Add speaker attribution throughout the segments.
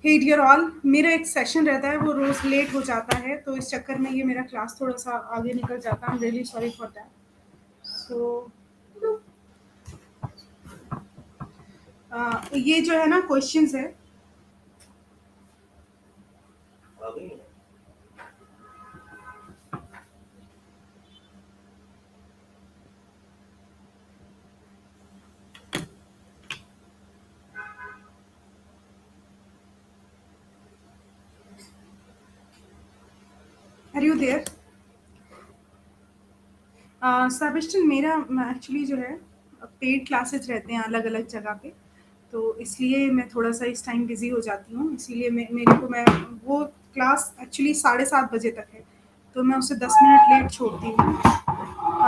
Speaker 1: हे dear all, मेरा एक session रहता है वो रोज लेट हो जाता है, तो इस चक्कर में ये मेरा क्लास थोड़ा सा आगे निकल जाता है। I am really sorry for that. So ये जो है ना क्वेश्चंस है। Are you there? सेबेस्टियन, मेरा एक्चुअली जो है पेड क्लासेस रहते हैं अलग अलग जगह पे, तो इसलिए मैं थोड़ा सा इस टाइम बिजी हो जाती हूँ। इसीलिए मैं वो क्लास एक्चुअली 7:30 बजे तक है, तो मैं उसे 10 मिनट लेट छोड़ती हूँ।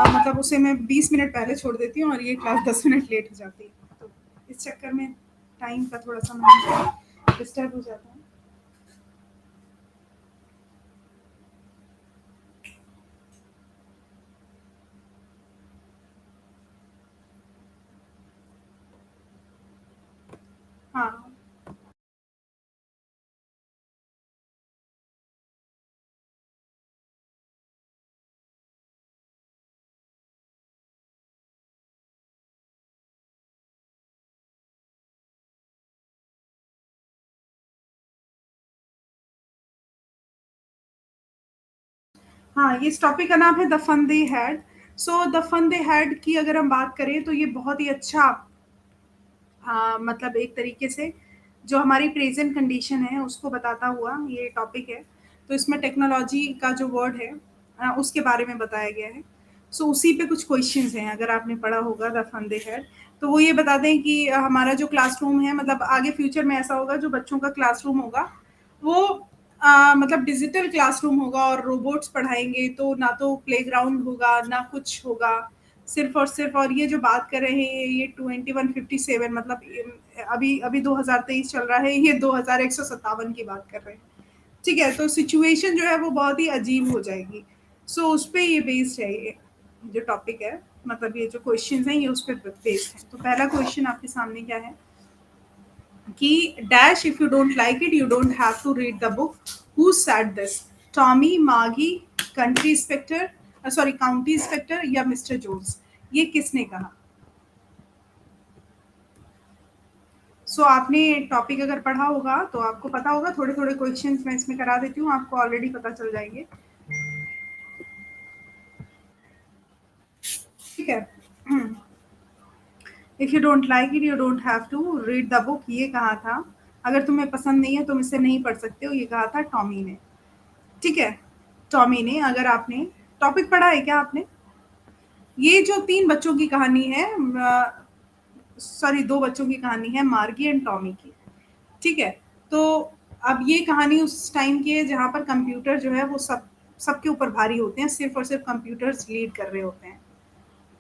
Speaker 1: मतलब उसे मैं 20 मिनट पहले छोड़ देती हूँ और ये क्लास 10 मिनट लेट हो जाती है, तो इस चक्कर में टाइम का थोड़ा सा मैं डिस्टर्ब हो जाता है। हाँ, हाँ, ये इस टॉपिक का नाम है the fun they had. So the fun they had की अगर हम बात करें तो ये बहुत ही अच्छा, मतलब एक तरीके से जो हमारी प्रेजेंट कंडीशन है उसको बताता हुआ ये टॉपिक है। तो इसमें टेक्नोलॉजी का जो वर्ड है उसके बारे में बताया गया है। सो उसी पे कुछ क्वेश्चंस हैं, अगर आपने पढ़ा होगा द फन दे हैड। तो वो ये बताते हैं कि हमारा जो क्लासरूम है, मतलब आगे फ्यूचर में ऐसा होगा जो बच्चों का क्लासरूम होगा वो मतलब डिजिटल क्लासरूम होगा और रोबोट्स पढ़ाएंगे, तो ना तो प्लेग्राउंड होगा ना कुछ होगा। सिर्फ और सिर्फ, और ये जो बात कर रहे हैं ये 2157, मतलब अभी अभी 2023 चल रहा है, ये 2157 की बात कर रहे हैं। ठीक है, तो सिचुएशन जो है वो बहुत ही अजीब हो जाएगी। सो उस पे ये बेस्ड है, ये जो टॉपिक है, मतलब ये जो क्वेश्चंस हैं ये उस पे बेस्ड है। तो पहला क्वेश्चन आपके सामने क्या है कि dash, if you don't like it you don't have to read the book, who said this? Tommy, Maggie, country inspector, sorry county inspector, या मिस्टर जोन्स? ये किसने कहा? सो आपने टॉपिक अगर पढ़ा होगा तो आपको पता होगा। थोड़े थोड़े क्वेश्चंस मैं इसमें करा देती हूँ, आपको ऑलरेडी पता चल जाएंगे। ठीक है। If you don't like it you don't have to read the book, ये कहा था। अगर तुम्हें पसंद नहीं है तुम इसे नहीं पढ़ सकते हो, ये कहा था टॉमी ने। ठीक है, टॉमी ने। अगर आपने टॉपिक पढ़ा है क्या आपने? ये जो 3 बच्चों की कहानी है, सॉरी 2 बच्चों की कहानी है, मार्गी एंड टॉमी की। ठीक है, तो अब ये कहानी उस टाइम की है जहाँ पर कंप्यूटर जो है वो सबके ऊपर भारी होते हैं, सिर्फ और सिर्फ कंप्यूटर्स लीड कर रहे होते हैं।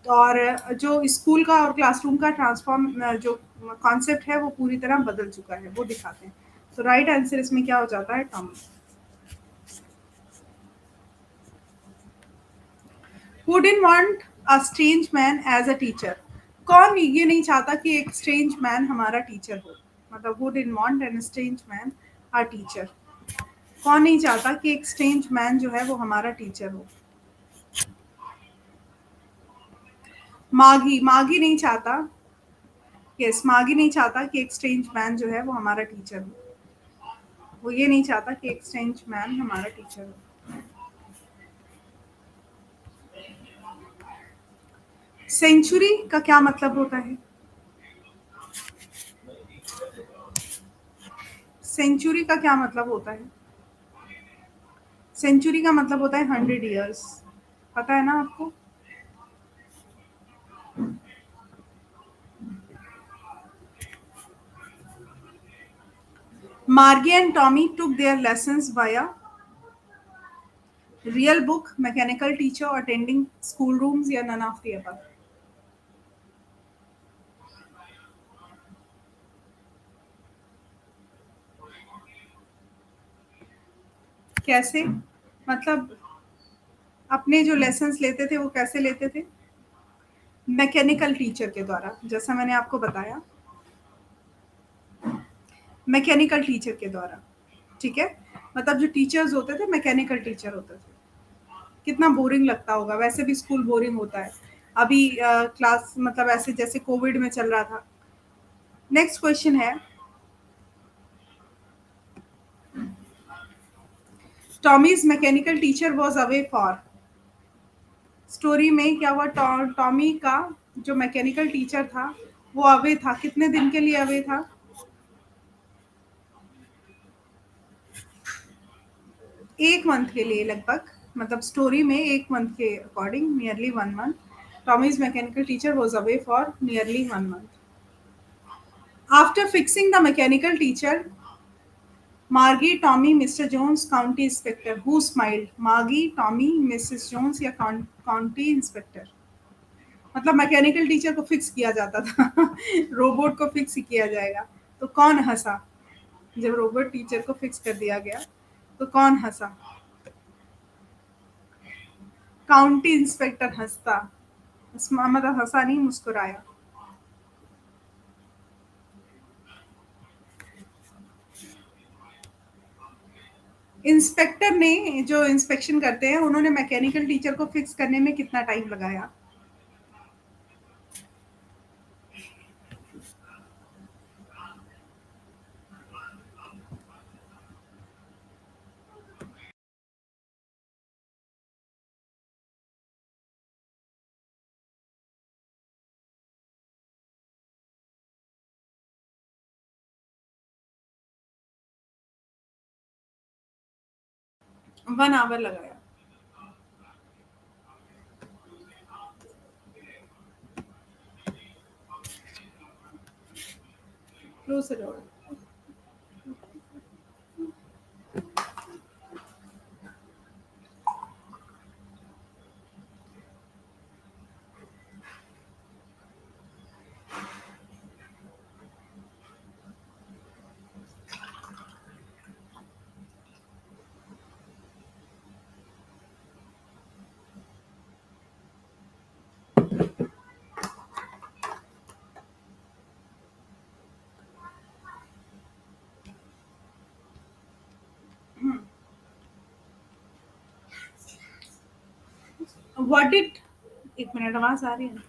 Speaker 1: तो और जो स्कूल का और क्लासरूम का ट्रांसफॉर्म जो कॉन्सेप्ट है वो पूरी तरह बदल चुका है, वो दिखाते हैं। तो राइट आंसर इसमें क्या हो जाता है? Tommy. Who didn't want a strange man as a teacher? कौन ये नहीं चाहता कि एक स्ट्रेंज मैन हमारा टीचर हो? मतलब who didn't want an strange man a teacher? कौन नहीं चाहता कि एक स्ट्रेंज मैन जो है वो हमारा टीचर हो? मागी, मागी नहीं चाहता। यस, मागी नहीं चाहता कि एक स्ट्रेंज मैन जो है वो हमारा टीचर हो। वो ये नहीं चाहता कि एक स्ट्रेंज मैन हमारा टीचर हो। सेंचुरी का क्या मतलब होता है? सेंचुरी का क्या मतलब होता है? सेंचुरी का मतलब होता है 100 ईयर्स। पता है ना आपको? मार्गी and Tommy took their lessons via real book, mechanical teacher, attending school rooms, या none of the above? कैसे? मतलब अपने जो लेसन्स लेते थे वो कैसे लेते थे? मैकेनिकल टीचर के द्वारा, जैसा मैंने आपको बताया। मैकेनिकल टीचर के द्वारा, ठीक है? मतलब जो टीचर्स होते थे मैकेनिकल टीचर होते थे। कितना बोरिंग लगता होगा, वैसे भी स्कूल बोरिंग होता है। अभी क्लास मतलब ऐसे जैसे कोविड में चल रहा था। नेक्स्ट क्वेश्चन है, Tommy's mechanical teacher was away for. Story में क्या हुआ, टॉमी का जो मैकेनिकल टीचर था वो अवे था, कितने दिन के लिए अवे था? 1 मंथ के लिए लगभग, मतलब स्टोरी में 1 मंथ के according, nearly 1 month. Tommy's mechanical teacher was away for nearly 1 month. After fixing the mechanical teacher, Margie, Tommy, Mr Jones, county inspector, who smiled? Margie, Tommy, Mrs Jones या county inspector? मतलब mechanical teacher को fix किया जाता था robot को fix ही किया जाएगा, तो कौन हंसा? जब रोबोट टीचर को फिक्स कर दिया गया तो कौन हंसा? काउंटी इंस्पेक्टर हंसता, मतलब हंसा नहीं, मुस्कुराया। इंस्पेक्टर ने, जो इंस्पेक्शन करते हैं, उन्होंने मैकेनिकल टीचर को फिक्स करने में कितना टाइम लगाया? वन आवर लगाया। Close the door. What did, एक मिनट, आवाज आ रही है?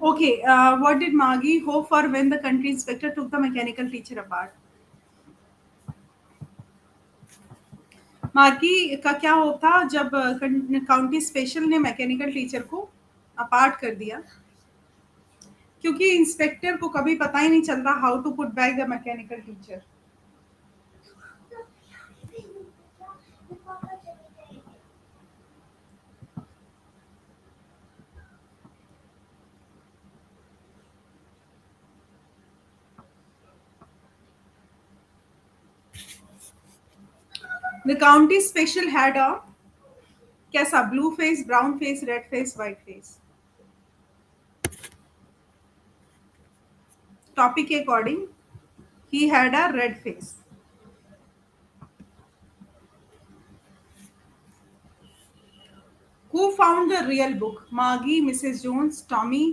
Speaker 1: Okay, what did Maggie hope for when the country inspector took the mechanical teacher apart? Marquee का क्या होप था जब काउंटी स्पेशल ने मैकेनिकल टीचर को अपार्ट कर दिया? क्योंकि इंस्पेक्टर को कभी पता ही नहीं चलता how to put back the mechanical teacher. The county special had a कैसा, blue face, brown face, red face, white face? Topic के अकॉर्डिंग ही had a red face. Who found the real book? Margie, Mrs. Jones, Tommy,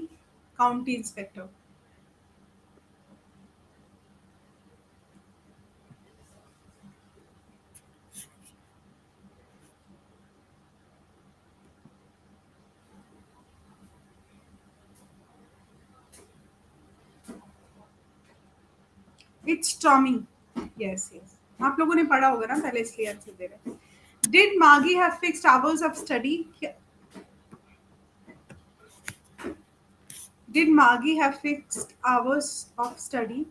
Speaker 1: county inspector? It's Tommy. Yes, yes. आप लोगों ने पढ़ा होगा ना पहले, इसलिए आंसर दे रहे हैं। Did Margie have fixed hours of study? Did Margie have fixed hours of study?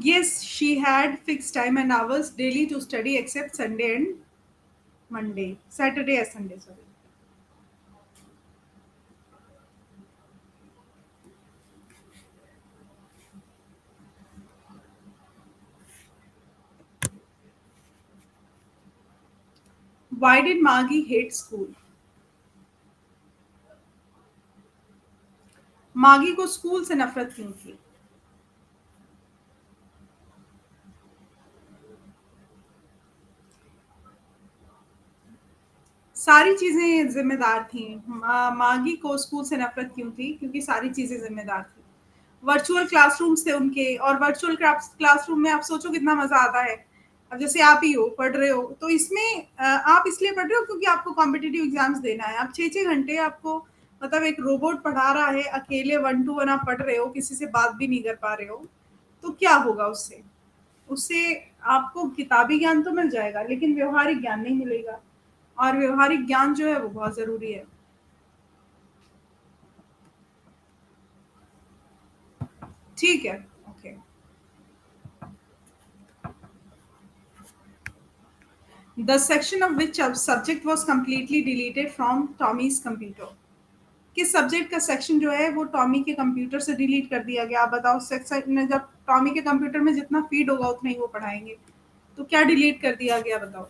Speaker 1: Yes, she had fixed time and hours daily to study except Sunday and Monday, Saturday या संडे, सॉरी। व्हाई डिड मागी hate school? मागी को school से नफरत क्यों थी? सारी चीजें जिम्मेदार थी। मागी को स्कूल से नफरत क्यों थी? क्योंकि सारी चीजें जिम्मेदार थी। वर्चुअल क्लासरूम्स थे उनके, और वर्चुअल क्लासरूम में आप सोचो कितना मजा आता है। अब जैसे आप ही हो, पढ़ रहे हो, तो इसमें आप इसलिए पढ़ रहे हो क्योंकि आपको कॉम्पिटिटिव एग्जाम्स देना है। आप 6-6 घंटे आपको, मतलब एक रोबोट पढ़ा रहा है, अकेले 1 to 1 आप पढ़ रहे हो, किसी से बात भी नहीं कर पा रहे हो, तो क्या होगा उससे? उससे आपको किताबी ज्ञान तो मिल जाएगा, लेकिन व्यवहारिक ज्ञान नहीं मिलेगा, और व्यवहारिक ज्ञान जो है वो बहुत ज़रूरी है। ठीक है, okay. The section of which subject was completely deleted from Tommy's computer. किस सब्जेक्ट का सेक्शन जो है वो टॉमी के कंप्यूटर से डिलीट कर दिया गया? आप बताओ। सेक्शन में जब टॉमी के कंप्यूटर में जितना फीड होगा उतना ही वो पढ़ाएंगे, तो क्या डिलीट कर दिया गया, बताओ।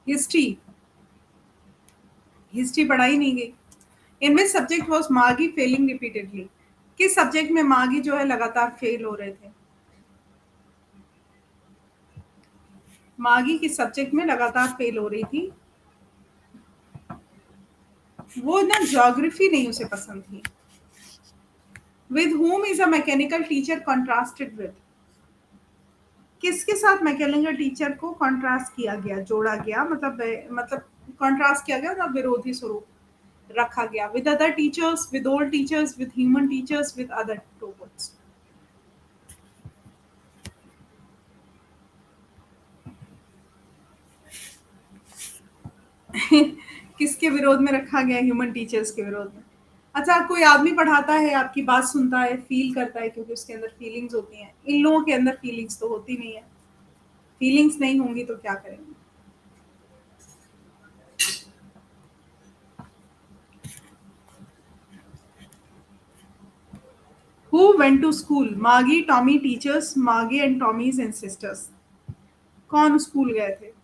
Speaker 1: हिस्ट्री। हिस्ट्री पढ़ाई नहीं गई। इन विच सब्जेक्ट वाज मागी फेलिंग रिपीटेडली? किस सब्जेक्ट में मागी जो है लगातार फेल हो रहे थे? मागी किस सब्जेक्ट में लगातार फेल हो रही थी? वो ना ज्योग्राफी नहीं उसे पसंद थी। With whom is a mechanical teacher contrasted with? किसके साथ मैकेनिकल टीचर को कॉन्ट्रास्ट किया गया, जोड़ा गया, मतलब कॉन्ट्रास्ट किया गया, मतलब विरोधी स्वरूप रखा गया? With other teachers, with old teachers, with human teachers, with other robots? किसके विरोध में रखा गया? ह्यूमन टीचर्स के विरोध में। अच्छा, कोई आदमी पढ़ाता है, आपकी बात सुनता है, फील करता है, क्योंकि उसके अंदर फीलिंग्स होती हैं। इन लोगों के अंदर फीलिंग्स तो होती नहीं है। फीलिंग्स नहीं होंगी तो क्या करेंगे? Who went to school? Maggie, Tommy teachers, Maggie and Tommy's and sisters. कौन स्कूल गए थे?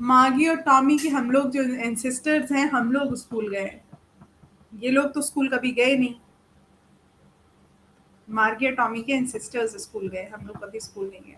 Speaker 1: मागी और टॉमी के हम लोग जो एंसेस्टर्स हैं, हम लोग स्कूल गए। ये लोग तो स्कूल कभी गए नहीं। मार्गी और टॉमी के एंसेस्टर्स स्कूल गए, हम लोग कभी स्कूल नहीं गए।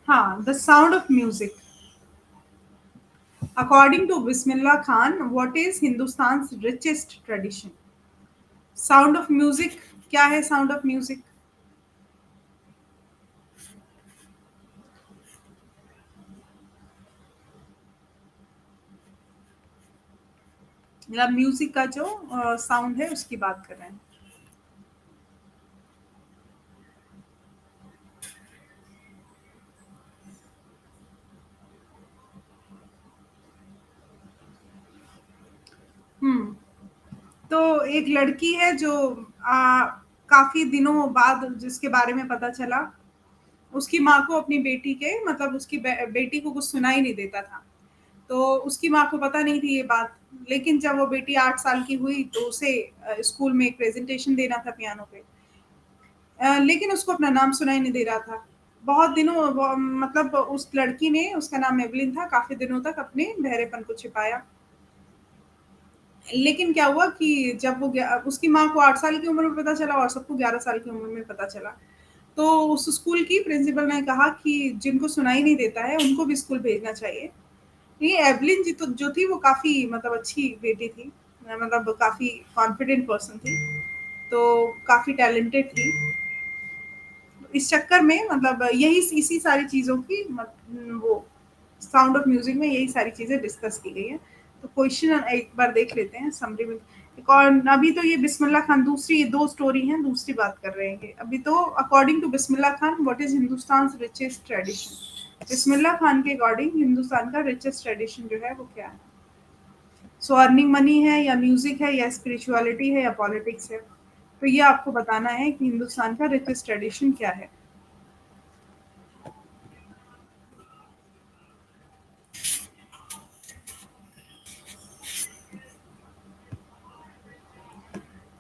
Speaker 1: हाँ, the sound of music. According to Bismillah Khan, what is Hindustan richest tradition? Sound of music. क्या है साउंड ऑफ म्यूजिक? मतलब म्यूजिक का जो साउंड है उसकी बात कर रहे हैं। हम्म। तो एक लड़की है जो काफ़ी दिनों बाद जिसके बारे में पता चला, उसकी माँ को अपनी बेटी के मतलब उसकी बेटी को कुछ सुनाई नहीं देता था। तो उसकी माँ को पता नहीं थी ये बात। लेकिन जब वो बेटी 8 साल की हुई तो उसे स्कूल में एक प्रेज़ेंटेशन देना था पियानो पे। लेकिन उसको अपना नाम सुनाई नहीं दे रहा था। बहुत दिनों वो मतलब उस लड़की ने, उसका नाम एवलिन था, काफ़ी दिनों तक अपने बहरेपन को छिपाया। लेकिन क्या हुआ कि जब वो उसकी माँ को 8 साल की उम्र में पता चला और सबको 11 साल की उम्र में पता चला। तो उस स्कूल की प्रिंसिपल ने कहा कि जिनको सुनाई नहीं देता है, उनको भी स्कूल भेजना चाहिए। ये एवलिन जी तो जो थी वो काफ़ी मतलब अच्छी बेटी थी। मतलब काफ़ी कॉन्फिडेंट पर्सन थी, तो काफ़ी टैलेंटेड थी। इस चक्कर में मतलब यही इसी सारी चीज़ों की वो साउंड ऑफ म्यूजिक में यही सारी चीज़ें डिस्कस की गई हैं। तो क्वेश्चन एक बार देख लेते हैं समरी में। एक और अभी तो ये बिस्मिल्लाह खान दूसरी 2 स्टोरी हैं, दूसरी बात कर रहे हैं ये। अभी तो according to Bismillah Khan what is Hindustan's richest tradition? Bismillah Khan के अकॉर्डिंग हिंदुस्तान का रिचेस्ट ट्रेडिशन जो है वो क्या है? सो अर्निंग मनी है या म्यूजिक है या स्पिरिचुअलिटी है या पॉलिटिक्स है? तो ये आपको बताना है कि हिंदुस्तान का रिचेस्ट ट्रेडिशन क्या है।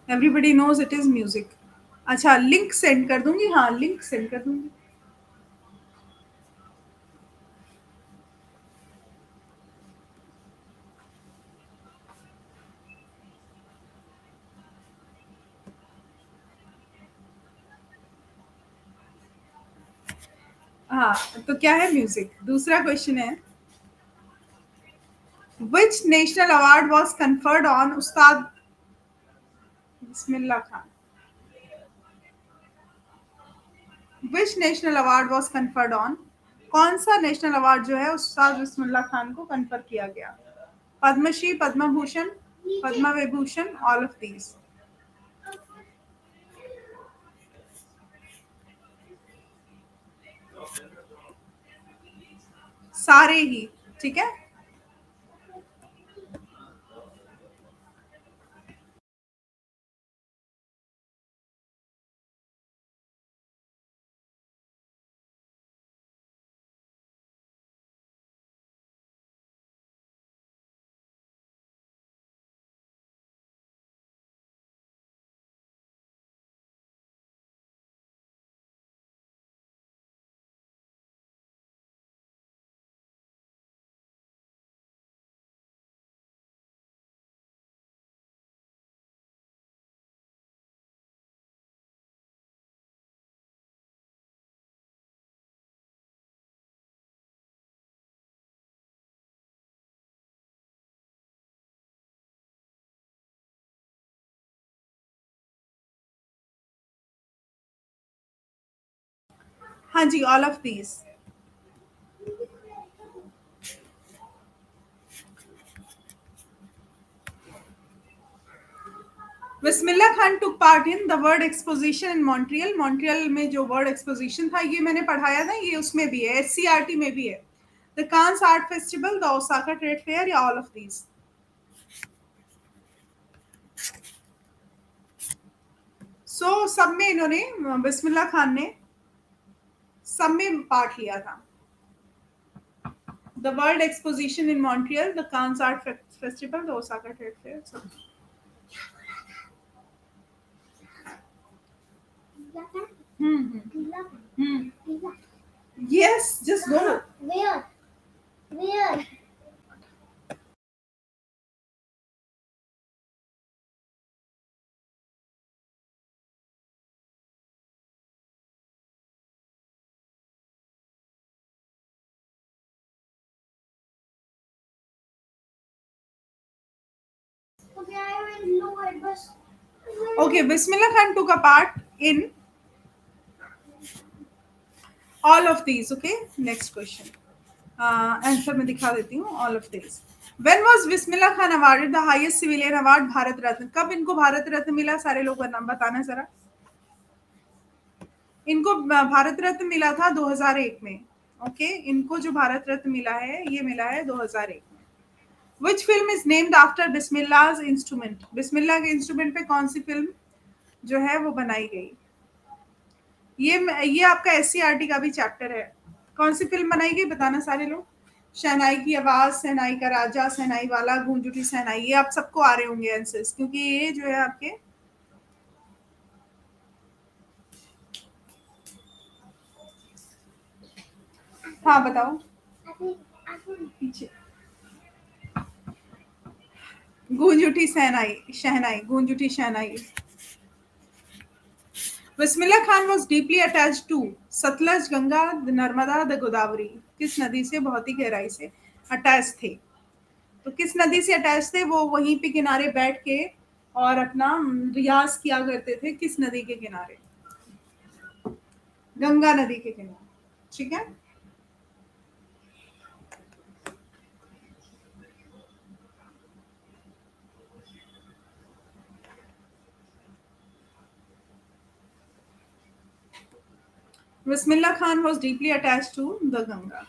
Speaker 1: Everybody knows it is music. अच्छा लिंक सेंड कर दूँगी, हाँ, लिंक सेंड कर दूँगी। हाँ, तो क्या है म्यूज़िक? दूसरा क्वेश्चन है which national award was conferred on Ustad Bismillah Khan? Which national award was conferred on? कौन-सा नेशनल अवार्ड जो है उस्ताद बिस्मिल्लाह खान को कन्फर किया गया? Padmashri, Padma Bhushan, Padma Vibhushan, all of these? सारे ही, ठीक है? हाँ जी, all of these. Bismillah Khan took part in the world exposition in Montreal. Montreal में जो वर्ल्ड एक्सपोजिशन था ये मैंने पढ़ाया था, ये उसमें भी है, एससीईआरटी में भी है। The Cannes art festival, the Osaka trade fair या ऑल ऑफ दीज? सो सब में इन्होंने बिस्मिल्लाह खान ने सब में पार्ट लिया था। The world exposition in Montreal, the Cannes art festival, the Osaka trade fair, सब। Hmm. Yes, just go. Where? Where? Okay, I will know it, but okay, Bismillah Khan took a part in all of these. Okay, next question. Answer मैं दिखा देती हूँ all of this. When was Bismillah Khan awarded the highest civilian award Bharat Ratna? कब इनको भारत रत्न मिला? सारे लोग का नाम बताना जरा। इनको भारत रत्न मिला था 2001 में। ओके, इनको जो भारत रत्न मिला है ये मिला है 2001 में। Which film is named after Bismillah instrument? Bismillah के इंस्ट्रूमेंट पे कौन सी फिल्म जो है वो बनाई गई। ये आपका एससीईआरटी का भी चैप्टर है। कौन सी फिल्म बनाई गई बताना सारे लोग। शहनाई की आवाज, शहनाई का राजा, शहनाई वाला, गूंज उठी शहनाई, ये आप सबको आ रहे होंगे आंसर्स, क्योंकि ये जो है आपके। हाँ बताओ। पीछे। गूंज उठी शहनाई, शहनाई, गूंज उठी shehnai. Bismillah Khan was deeply attach to Sutlej, Ganga, Narmada, the Godavari. किस नदी से बहुत ही गहराई से अटैच थे? तो किस नदी से अटैच थे? वो वहीं पे किनारे बैठ के और अपना रियाज किया करते थे। किस नदी के किनारे? गंगा नदी के किनारे। ठीक है। Bismillah Khan was deeply attach to the Ganga.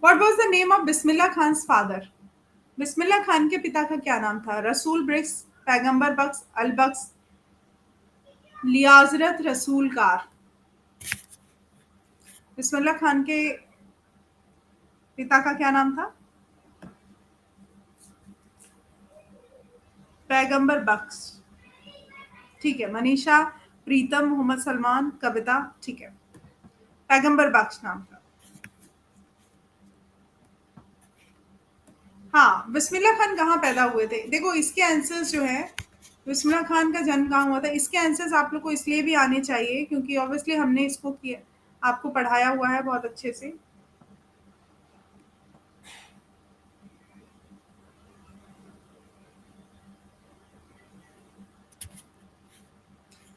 Speaker 1: What was the name of Bismillah Khan father? Bismillah Khan के पिता का क्या नाम था? रसूल ब्रिक्स, पैगंबर बख्श, अलबख्श, लियाजरत रसूल कार। बिस्मिल्लाह खान के पिता का क्या नाम था? पैगंबर बख्श। ठीक है। मनीषा, प्रीतम, मोहम्मद सलमान, कविता। ठीक है। पैगंबर बख्श नाम था। हाँ, बिस्मिल्लाह खान कहाँ पैदा हुए थे? देखो इसके आंसर्स जो है, बिस्मिल्लाह खान का जन्म कहाँ हुआ था, इसके आंसर्स आप लोग को इसलिए भी आने चाहिए क्योंकि ऑब्वियसली हमने इसको किया, आपको पढ़ाया हुआ है बहुत अच्छे से।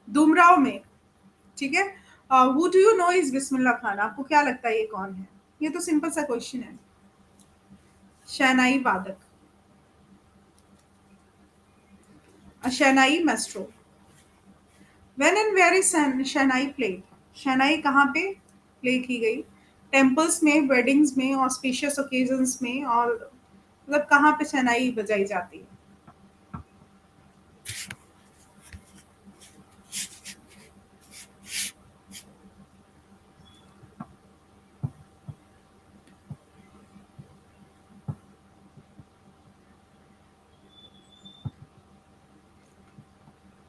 Speaker 1: दुमराव में। ठीक है। Who do you know is Bismillah Khan? आपको क्या लगता है ये कौन है? ये तो सिंपल सा क्वेश्चन है। शहनाई वादक, shehnai maestro. When and where is shehnai played? Shehnai कहाँ पे प्ले की गई? टेम्पल्स में, वेडिंग्स में, ऑस्पिशियस ओकेजन्स में, और मतलब कहाँ पे शहनाई बजाई जाती है?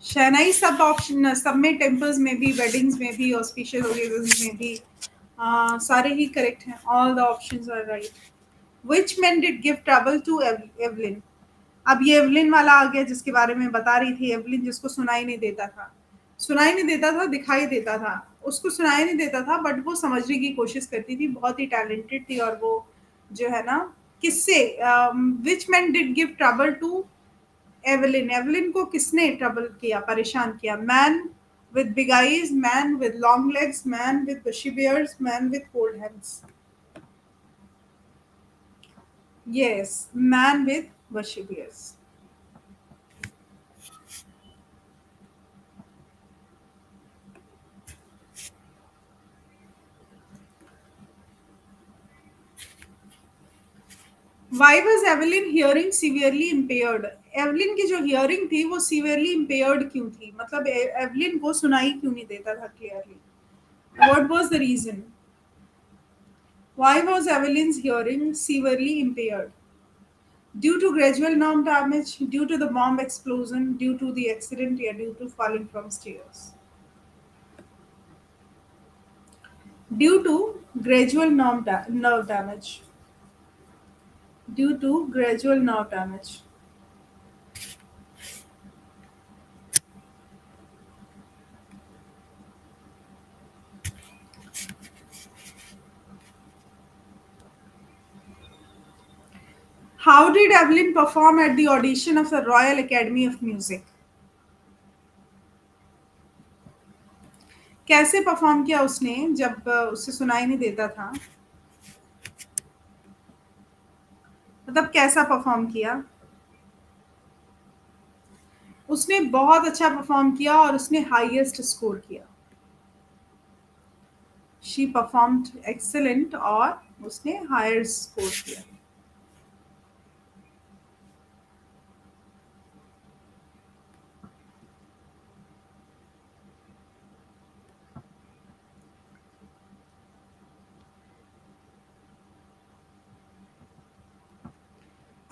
Speaker 1: शहनाई सब ऑप्शन, सब में, टेम्पल्स में भी, वेडिंग्स में भी, ऑस्पिशियस ओकेजन्स में भी। सारे ही करेक्ट हैं। All the options are right. Which men did give trouble to Evelyn? अब ये एवलिन वाला आ गया जिसके बारे में बता रही थी। एवलिन जिसको सुनाई नहीं देता था, सुनाई नहीं देता था, दिखाई देता था। उसको सुनाई नहीं देता था बट वो समझने की कोशिश करती थी, बहुत ही टैलेंटेड थी। और वो जो है ना, किससे, which man did give trouble to Evelyn? Evelyn को किसने ट्रबल किया, परेशान किया? Man with big eyes, man with long legs, man with bushy beards, man with cold hands। Yes, man with bushy beards। Why was Evelyn hearing severely impaired? Evelyn की जो hearing थी वो severely impaired क्यों थी? मतलब Evelyn को सुनाई क्यों नहीं देता था clearly? What was the reason? Why was Evelyn's hearing severely impaired? Due to gradual nerve damage, due to the bomb explosion, due to the accident, or due to falling from stairs? Due to gradual nerve damage. Due to gradual nerve damage. How did Evelyn perform at the audition of the Royal Academy of Music? कैसे perform किया उसने जब उसे सुनाई नहीं देता था? मतलब कैसा परफॉर्म किया? उसने बहुत अच्छा परफॉर्म किया और उसने हाईएस्ट स्कोर किया। शी परफॉर्म्ड एक्सेलेंट और उसने हायर स्कोर किया।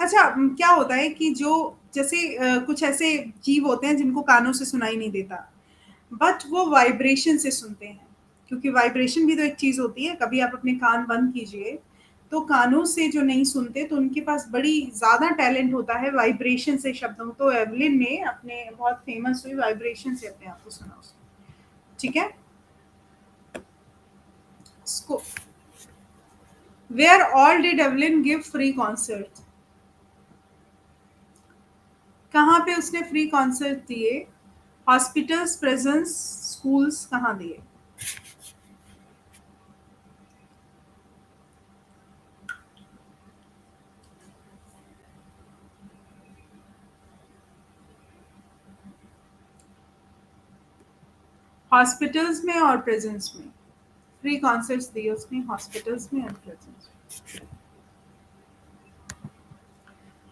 Speaker 1: अच्छा क्या होता है कि जो जैसे कुछ ऐसे जीव होते हैं जिनको कानों से सुनाई नहीं देता, बट वो वाइब्रेशन से सुनते हैं, क्योंकि वाइब्रेशन भी तो एक चीज़ होती है। कभी आप अपने कान बंद कीजिए, तो कानों से जो नहीं सुनते तो उनके पास बड़ी ज़्यादा टैलेंट होता है वाइब्रेशन से शब्दों। तो एवलिन ने अपने बहुत फेमस हुई वाइब्रेशन से अपने आप को सुना उसने। ठीक है। Where all did Evelyn give free concert? कहाँ पे उसने फ्री कॉन्सर्ट दिए? हॉस्पिटल्स, प्रेजेंस, स्कूल्स, कहाँ दिए? हॉस्पिटल्स में और प्रेजेंस में। फ्री कॉन्सर्ट्स दिए उसने हॉस्पिटल्स में और प्रेजेंस में।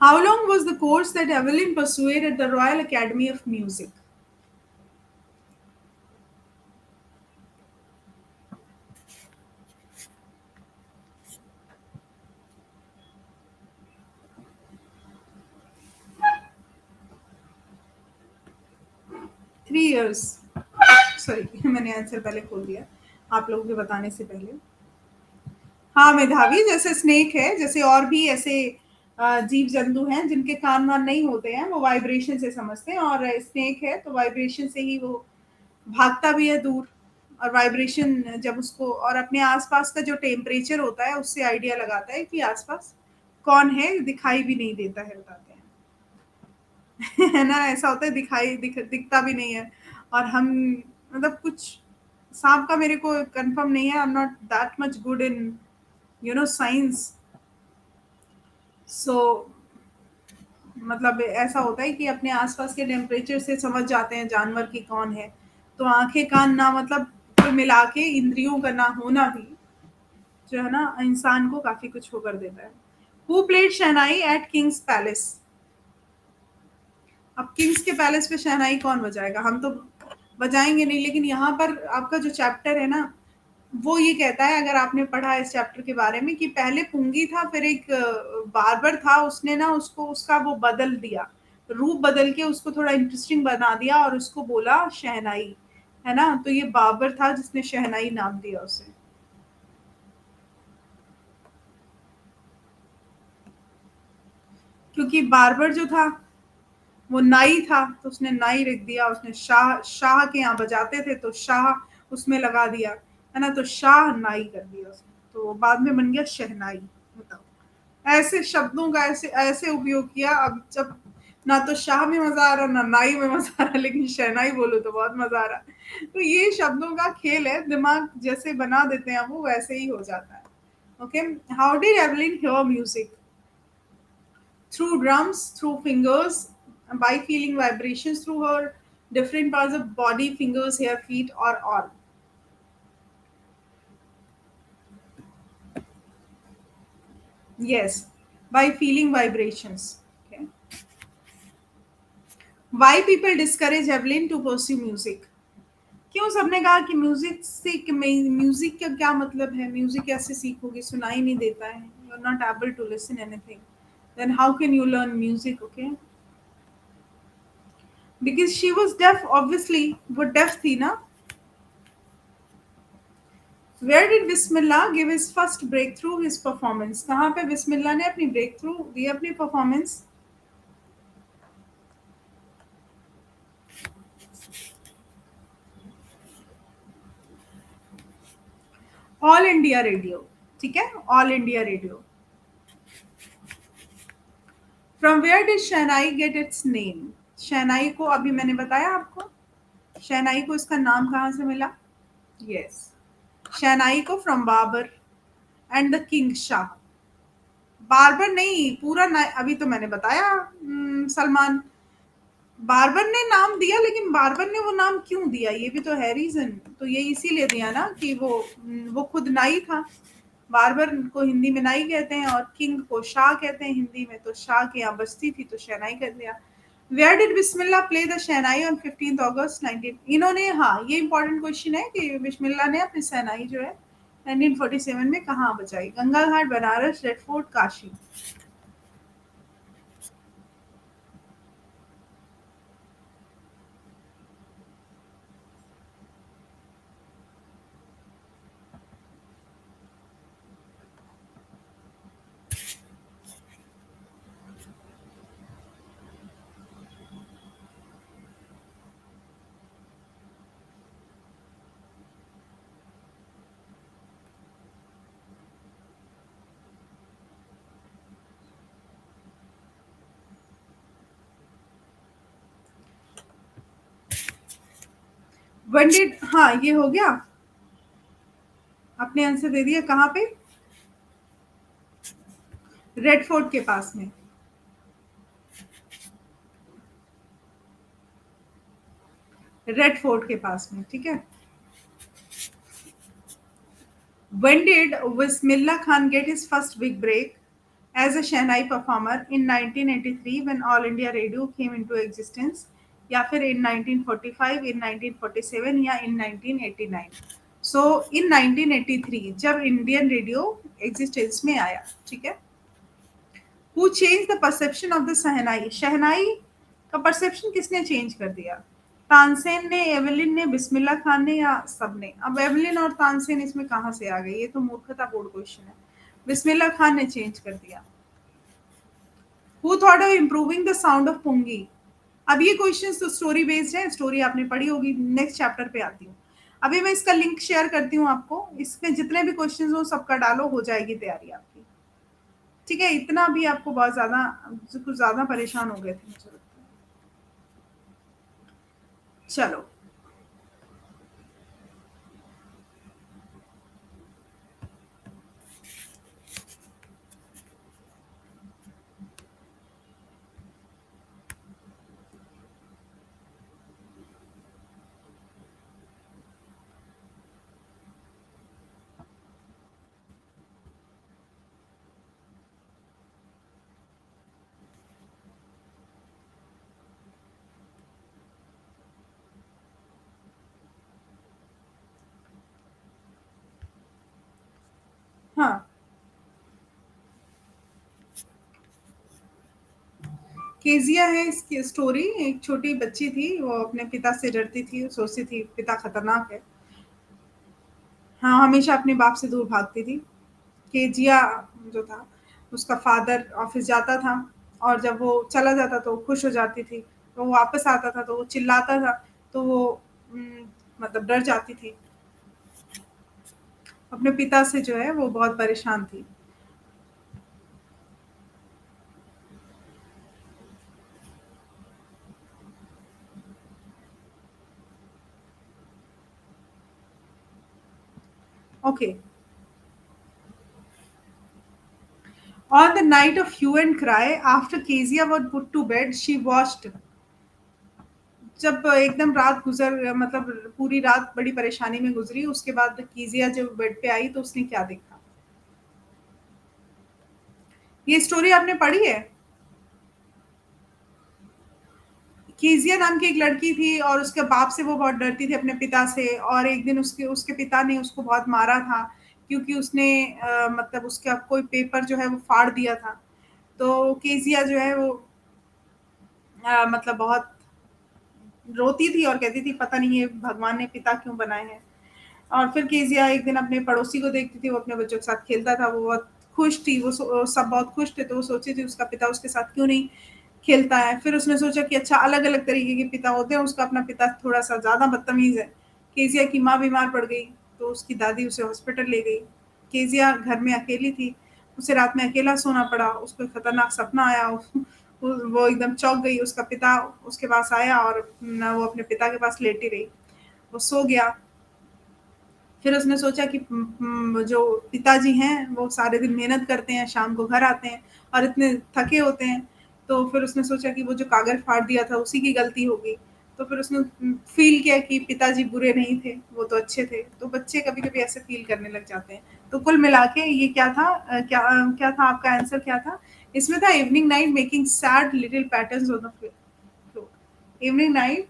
Speaker 1: How long was the course that Evelyn persuade at the royal academy of music? 3 years। Sorry मैंने आंसर पहले खोल दिया आप लोगों के बताने से पहले। हाँ, मेधावी जैसे स्नेक है, जैसे और भी ऐसे जीव जंतु हैं जिनके कान वान नहीं होते हैं, वो वाइब्रेशन से समझते हैं। और स्नेक है तो वाइब्रेशन से ही वो भागता भी है दूर। और वाइब्रेशन जब उसको और अपने आसपास का जो टेम्परेचर होता है उससे आइडिया लगाता है कि आसपास कौन है, दिखाई भी नहीं देता है बताते हैं। है ना, ऐसा होता है, दिखता भी नहीं है। और हम मतलब कुछ सांप का मेरे को कंफर्म नहीं है, I am not that much good in science. So मतलब ऐसा होता है कि अपने आसपास के टेम्परेचर से समझ जाते हैं जानवर की कौन है। तो आंखें कान ना मतलब कुल मिला के इंद्रियों का ना होना भी जो है ना इंसान को काफी कुछ वो कर देता है। Who played shehnai at king's palace? अब किंग्स के पैलेस पे शहनाई कौन बजाएगा? हम तो बजाएंगे नहीं, लेकिन यहाँ पर आपका जो चैप्टर है ना वो ये कहता है, अगर आपने पढ़ा इस चैप्टर के बारे में, कि पहले पुंगी था, फिर एक बार्बर था, उसने ना उसको उसका वो बदल दिया, रूप बदल के उसको थोड़ा इंटरेस्टिंग बना दिया और उसको बोला शहनाई। है ना, तो ये बाबर था जिसने शहनाई नाम दिया उसे। क्योंकि बार्बर जो था वो नाई था, तो उसने नाई रख दिया। उसने शाह शाह के यहाँ बजाते थे तो शाह उसमें लगा दिया, है ना, तो शाह नाई कर दिया उसने, तो बाद में बन गया शहनाई। बताओ, ऐसे शब्दों का ऐसे ऐसे उपयोग किया। अब जब ना तो शाह में मजा आ रहा ना नाई में मजा आ रहा, लेकिन शहनाई बोलो तो बहुत मजा आ रहा। तो ये शब्दों का खेल है, दिमाग जैसे बना देते हैं वो वैसे ही हो जाता है। Okay. How did Evelyn here music? Through drums, through fingers, by feeling vibrations through her different parts of body, fingers, hair, feet, or all. Yes, by feeling vibrations. Okay. Why people discourage Evelyn to pursue music? क्यों सबने कहा कि music का क्या मतलब है, music कैसे सीखोगे, सुनाई नहीं देता है, you are not able to listen anything, then how can you learn music? Okay, because she was deaf, obviously वो डेफ थी ना। Where did Bismillah give his first breakthrough his performance? कहाँ पे बिस्मिल्लाह ने अपनी ब्रेक थ्रू दी अपनी performance? All India radio. ठीक है, all India radio. From where did shehnai get its name? Shehnai को अभी मैंने बताया आपको, शहनाई को इसका नाम कहाँ से मिला? यस, शहनाई को from Babur and the king Shah. Barber नहीं, पूरा ना, अभी तो मैंने बताया सलमान। बार्बर ने नाम दिया, लेकिन बार्बर ने वो नाम क्यों दिया ये भी तो है रीजन। तो ये इसीलिए दिया ना कि वो खुद नाई था। बार्बर को हिंदी में नाई कहते हैं और किंग को शाह कहते हैं हिंदी में, तो शाह के यहाँ बस्ती थी तो शहनाई कर दिया। Where did Bismillah play the shehnai on 15 August 19? इन्होंने, हाँ ये इंपॉर्टेंट क्वेश्चन है कि बिस्मिल्लाह ने अपनी शहनाई जो है 1947 में कहाँ बजाई? Ganga Ghat, Banaras, Red Fort, Kashi. When did, हाँ ये हो गया, आपने आंसर दे दिया। कहाँ पे? रेड फोर्ट के पास में। रेड फोर्ट के पास में, ठीक है। When did Bismillah Khan get his first big break as a Shehnai performer? In 1983 when All India Radio came into existence, या फिर in 1945, in 1947 या in 1989? So in 1983 जब इंडियन रेडियो एग्जिस्टेंस में आया, ठीक है। Who changed the perception of the शहनाई? शहनाई का perception किसने चेंज कर दिया? तानसेन ने, एवेलिन ने, बिस्मिल्लाह खान ने, या सबने? अब एवेलिन और तानसेन इसमें कहाँ से आ गए? ये तो मूर्खता बोर्ड क्वेश्चन है। बिस्मिल्लाह खान ने चेंज कर दिया। Who thought of improving the sound of पुंगी? अब ये क्वेश्चंस तो स्टोरी बेस्ड है, स्टोरी आपने पढ़ी होगी। नेक्स्ट चैप्टर पे आती हूँ। अभी मैं इसका लिंक शेयर करती हूँ आपको, इसमें जितने भी क्वेश्चंस हो सबका डालो, हो जाएगी तैयारी आपकी। ठीक है, इतना भी आपको बहुत ज्यादा, कुछ ज्यादा परेशान हो गए थे मुझे लगता है। चलो, हाँ, केजिया है इसकी स्टोरी। एक छोटी बच्ची थी, वो अपने पिता से डरती थी, सोचती थी पिता खतरनाक है। हाँ, हमेशा अपने बाप से दूर भागती थी। केजिया जो था, उसका फादर ऑफिस जाता था, और जब वो चला जाता तो वो खुश हो जाती थी। तो वो वापस आता था तो वो चिल्लाता था, तो वो मतलब डर जाती थी। अपने पिता से जो है वो बहुत परेशान थी। Okay. On the night of hue and cry, after Kezia was put to bed, she watched। जब एकदम रात गुजर, मतलब पूरी रात बड़ी परेशानी में गुजरी, उसके बाद कीजिया जब बेड पे आई तो उसने क्या देखा? ये स्टोरी आपने पढ़ी है? कीजिया नाम की एक लड़की थी और उसके बाप से वो बहुत डरती थी, अपने पिता से। और एक दिन उसके उसके पिता ने उसको बहुत मारा था, क्योंकि उसने मतलब उसका कोई पेपर जो है वो फाड़ दिया था। तो कीजिया जो है वो मतलब बहुत रोती थी और कहती थी पता नहीं ये भगवान ने पिता क्यों बनाए हैं। और फिर केजिया एक दिन अपने पड़ोसी को देखती थी, वो अपने बच्चों के साथ खेलता था, वो बहुत खुश थी, सब बहुत खुश थे, तो वो सोची थी उसका पिता उसके साथ क्यों नहीं खेलता है। फिर उसने सोचा कि अच्छा, अलग अलग तरीके के पिता होते हैं, उसका अपना पिता थोड़ा सा ज्यादा बदतमीज है। केजिया की माँ बीमार पड़ गई, तो उसकी दादी उसे हॉस्पिटल ले गई। केजिया घर में अकेली थी, उसे रात में अकेला सोना पड़ा, उसको एक खतरनाक सपना आया। वो एकदम चौंक गई, उसका पिता उसके पास आया और वो अपने पिता के पास लेटी रही, वो सो गया। फिर उसने सोचा कि जो पिताजी हैं वो सारे दिन मेहनत करते हैं, शाम को घर आते हैं और इतने थके होते हैं। तो फिर उसने सोचा कि वो जो कागज फाड़ दिया था उसी की गलती होगी। तो फिर उसने फील किया कि पिताजी बुरे नहीं थे, वो तो अच्छे थे। तो बच्चे कभी कभी ऐसे फील करने लग जाते हैं। तो कुल मिला के ये क्या था, क्या था आपका आंसर? क्या था इसमें? था evening night making sad little patterns on the floor. Evening night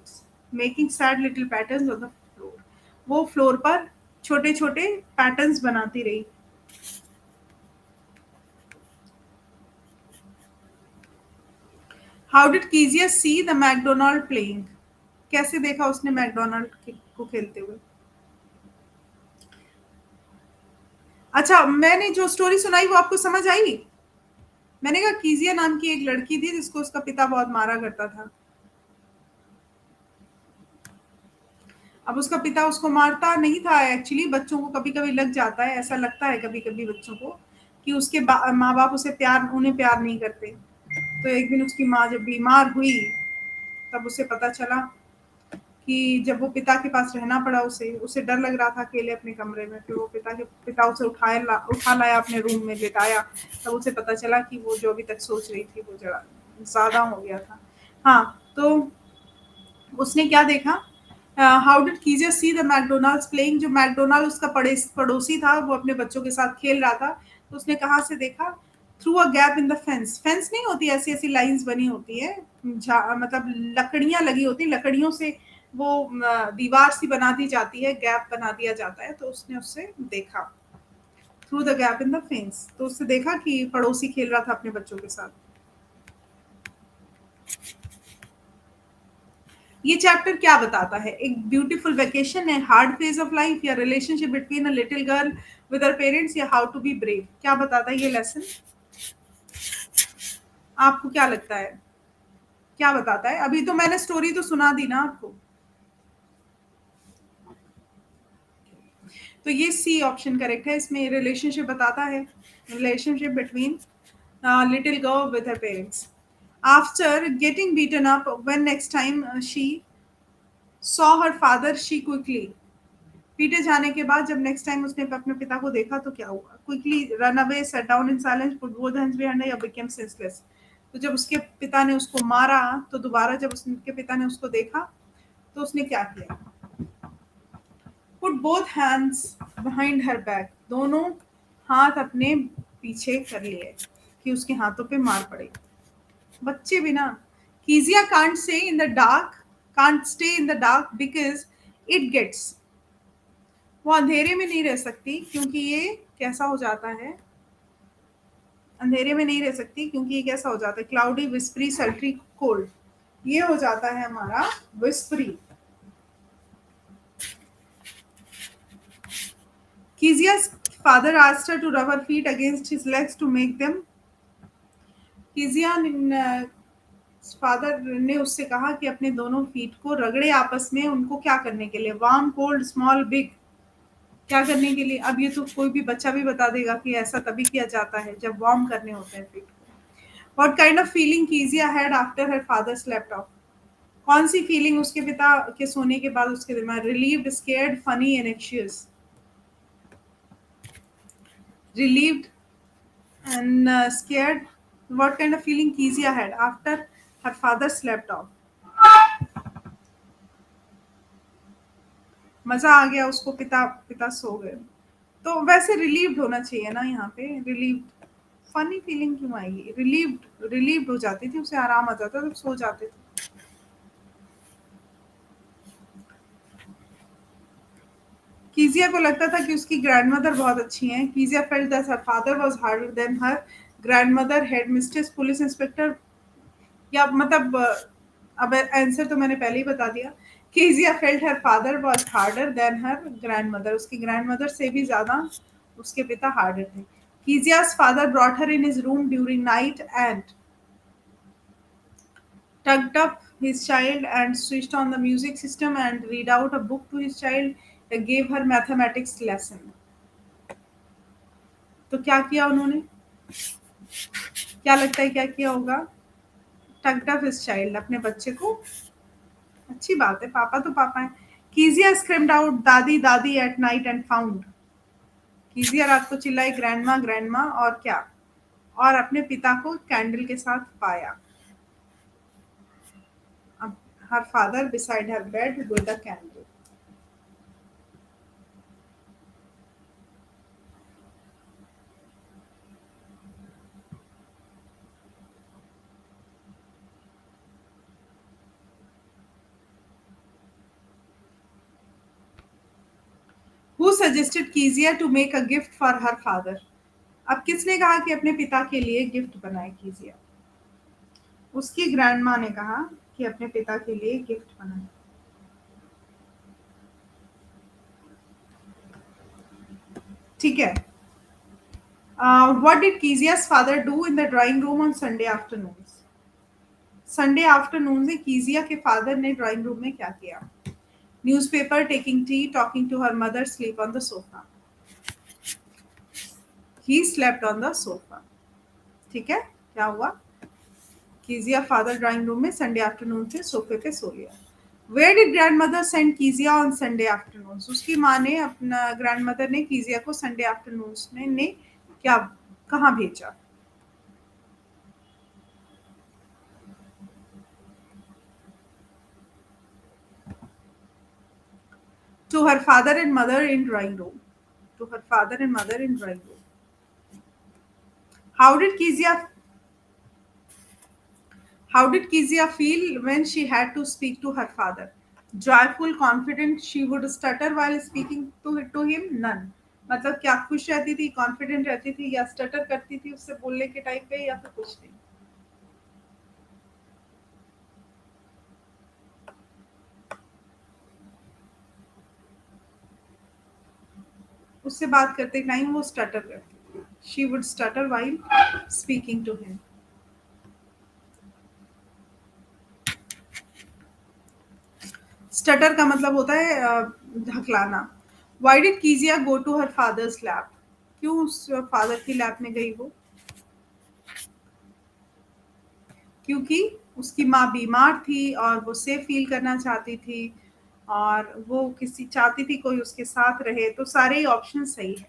Speaker 1: making sad little patterns on the floor. वो फ्लोर पर छोटे छोटे पैटर्न्स बनाती रही। How did Kezia see the McDonald playing? कैसे देखा उसने मैकडोनाल्ड को खेलते हुए? अच्छा, मैंने जो स्टोरी सुनाई वो आपको समझ आई? मैंने कहा कीजिया नाम की एक लड़की थी जिसको उसका पिता बहुत मारा करता था। अब उसका पिता उसको मारता नहीं था एक्चुअली, बच्चों को कभी कभी लग जाता है, ऐसा लगता है कभी कभी बच्चों को कि उसके माँ बाप उसे उन्हें प्यार नहीं करते। तो एक दिन उसकी माँ जब बीमार हुई, तब उसे पता चला कि जब वो पिता के पास रहना पड़ा उसे, उसे डर लग रहा था अकेले अपने कमरे में, फिर वो पिता उसे उठा लाया अपने रूम में लेटाया, तब उसे पता चला कि वो जो अभी तक सोच रही थी वो ज़रा ज़्यादा हो गया था। हाँ, तो उसने क्या देखा, how did Kezia see the McDonalds playing, जो मैकडोनाल्ड उसका पड़ोसी था वो अपने बच्चों के साथ खेल रहा था, तो उसने कहाँ से देखा, through a gap in the fence. Fence नहीं होती, ऐसी ऐसी लाइंस बनी होती है, मतलब लकड़ियां लगी होती, लकड़ियों से वो दीवार सी बना दी जाती है, गैप बना दिया जाता है, तो उसने उससे देखा through the gap in the fence, तो उससे देखा कि पड़ोसी खेल रहा था अपने बच्चों के साथ। ये चैप्टर क्या बताता है, एक ब्यूटीफुल वेकेशन है, हार्ड फेज ऑफ लाइफ, या relationship between a little girl with her parents, या हाउ टू बी ब्रेव, क्या बताता है ये लेसन, आपको क्या लगता है, क्या बताता है? अभी तो मैंने स्टोरी तो सुना दी ना आपको, तो ये सी ऑप्शन करेक्ट है, इसमें रिलेशनशिप बताता है, relationship between little girl with her parents. After getting beaten up, when next time she saw her father she quickly, पीटे जाने के बाद जब नेक्स्ट टाइम उसने अपने पिता को देखा तो क्या हुआ, quickly run away, set down in silence, put both hands behind या बिकेम सेंसलेस। तो जब उसके पिता ने उसको मारा, तो दोबारा जब उसके पिता ने उसको देखा तो उसने क्या किया, put both hands behind her back, दोनों हाथ अपने पीछे कर लिए कि उसके हाथों पे मार पड़े। बच्चे भी ना, Kezia can't see in the dark, can't stay in the dark because it gets, वो अंधेरे में नहीं रह सकती क्योंकि ये कैसा हो जाता है, अंधेरे में नहीं रह सकती क्योंकि ये कैसा हो जाता है, क्लाउडी विस्परी सल्ट्री कोल्ड, ये हो जाता है हमारा विस्परी। कीजिया's father asked her to rub her feet against his legs to make them, Kezia father ने उससे कहा कि अपने दोनों फीट को रगड़े आपस में, उनको क्या करने के लिए, वार्म कोल्ड स्मॉल बिग, क्या करने के लिए, अब ये तो कोई भी बच्चा भी बता देगा कि ऐसा तभी किया जाता है जब वार्म करने होते हैं फीट को। What kind of feeling Kezia had after her father slept off, कौन सी फीलिंग उसके पिता के सोने के बाद उसके दिमाग, relieved, scared, funny and anxious, relieved and scared, what kind of feeling Kezia had after her father slept off, मजा आ गया उसको, पिता पिता सो गए, तो वैसे रिलीव्ड होना चाहिए ना यहाँ पे, रिलीव्ड, फनी फीलिंग क्यों आएगी, रिलीव्ड, रिलीव्ड हो जाती थी, उसे आराम आ जाता था, सो जाते थे। कीजिया को लगता था कि उसकी ग्रैंडमदर बहुत अच्छी हैं, Kezia felt that her father was harder than her grandmother, head mistress, police inspector, या मतलब अब आंसर तो मैंने पहले ही बता दिया, Kezia felt her father was harder than her grandmother, उसकी ग्रैंडमदर से भी ज्यादा उसके पिता हार्डर थे। कीजिया's father brought her in his room during night and tucked up his child and switched on the music system and read out a book to his child, gave her mathematics lesson। तो क्या किया उन्होंने, क्या लगता है क्या किया होगा, tucked up his child, अपने बच्चे को, अच्छी बात है, पापा तो पापा है। कीजिया स्क्रीम्ड आउट दादी दादी एट नाइट एंड फाउंड, कीजिया रात को चिल्लाई ग्रैंडमा ग्रैंडमा, और क्या, और अपने पिता को कैंडल के साथ पाया, her father beside her bed with a candle. Who suggested Kezia to make a gift for her father, अब किसने कहा कि अपने पिता के लिए गिफ्ट बनाए कीजिया, उसकी ग्रैंडमा ने कहा कि अपने पिता के लिए गिफ्ट बनाए। ठीक है, what did Kezia's father do in the drawing room on Sunday afternoon, Sunday afternoon से कीजिया के फादर ने ड्राइंग रूम में क्या किया, newspaper, taking tea, talking to her mother, sleep on the sofa, he slept on the sofa. ठीक है, क्या हुआ, कीजिया फादर ड्राइंग रूम में संडे आफ्टरनून से सोफे पे सो लिया। Where did grandmother send Kezia on Sunday afternoons? उसकी माँ ने, अपना ग्रैंडमदर ने कीजिया को संडे आफ्टरनून्स में ने क्या, कहाँ भेजा? To her father and mother in drawing room. To her father and mother in drawing room. How did Kezia How did Kezia feel when she had to speak to her father? Joyful, confident, she would stutter while speaking to him? None. मतलब क्या खुश रहती थी, confident रहती थी, या stutter करती थी उससे बोलने के टाइम पे, या फिर कुछ नहीं? उससे बात करते टाइम वो स्टटर करती थी. She would stutter while speaking to him. Stutter का मतलब होता है ढकलाना. Why did Kezia go to her father's lap? क्यों उस फादर की लैप में गई वो? क्योंकि उसकी माँ बीमार थी और वो सेफ फील करना चाहती थी, और वो किसी चाहती थी कोई उसके साथ रहे, तो सारे ही ऑप्शन सही है.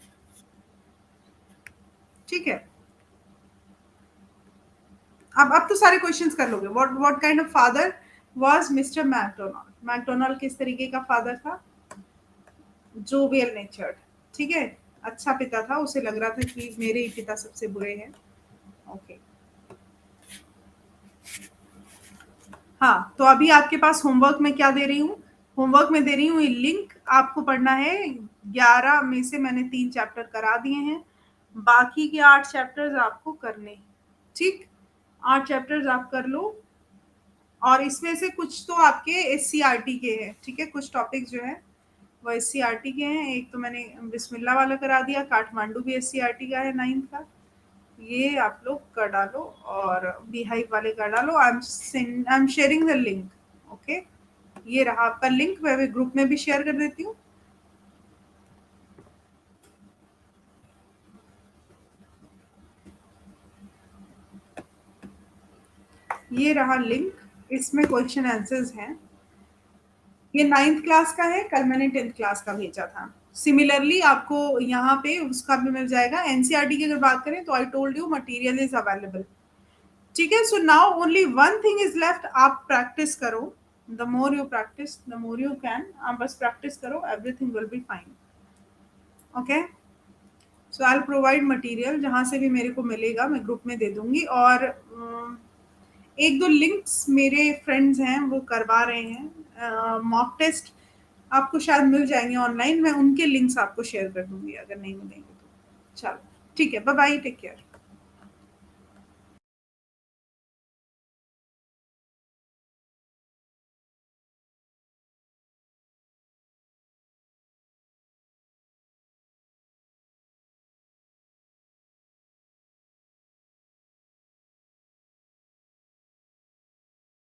Speaker 1: ठीक है. अब तो सारे क्वेश्चंस कर लोगे. What kind of father was mister McDonald? McDonald किस तरीके का फादर था? Jovial natured. ठीक है. अच्छा पिता था, उसे लग रहा था कि मेरे ही पिता सबसे बुरे हैं. ओके. हाँ, तो अभी आपके पास होमवर्क में क्या दे रही हूँ? होमवर्क में दे रही हूँ ये लिंक. आपको पढ़ना है. 11 में से मैंने 3 चैप्टर करा दिए हैं. बाकी के 8 चैप्टर्स आपको करने हैं. ठीक? 8 चैप्टर्स आप कर लो. और इसमें से कुछ तो आपके एससीईआरटी के हैं. ठीक है? कुछ टॉपिक जो हैं वो एससीईआरटी के हैं. एक तो मैंने बिस्मिल्लाह वाला करा दिया. काठमांडू भी एससीईआरटी का है 9th का. ये आप लोग कर डालो, और बीहाइव वाले कर डालो. I am sharing the link. Okay. ये रहा आपका लिंक. मैं ग्रुप में भी शेयर कर देती हूँ. ये रहा लिंक. इसमें क्वेश्चन आंसर्स हैं. ये 9th क्लास का है. कल मैंने 10th क्लास का भेजा था. सिमिलरली आपको यहाँ पे उसका भी मिल जाएगा. एनसीईआरटी की अगर बात करें तो I told you material is available. ठीक है. So now only one thing is left. आप प्रैक्टिस करो. The more you practice the more you can. आप बस प्रैक्टिस करो. Everything will be fine. Okay. So I provide material. जहाँ से भी मेरे को मिलेगा मैं ग्रुप में दे दूंगी. और एक दो लिंक्स मेरे फ्रेंड्स हैं वो करवा रहे हैं मॉक टेस्ट. आपको शायद मिल जाएंगे ऑनलाइन. मैं उनके लिंक्स आपको शेयर कर दूंगी अगर नहीं मिलेंगे तो. चलो. ठीक है. Bye bye. Take care.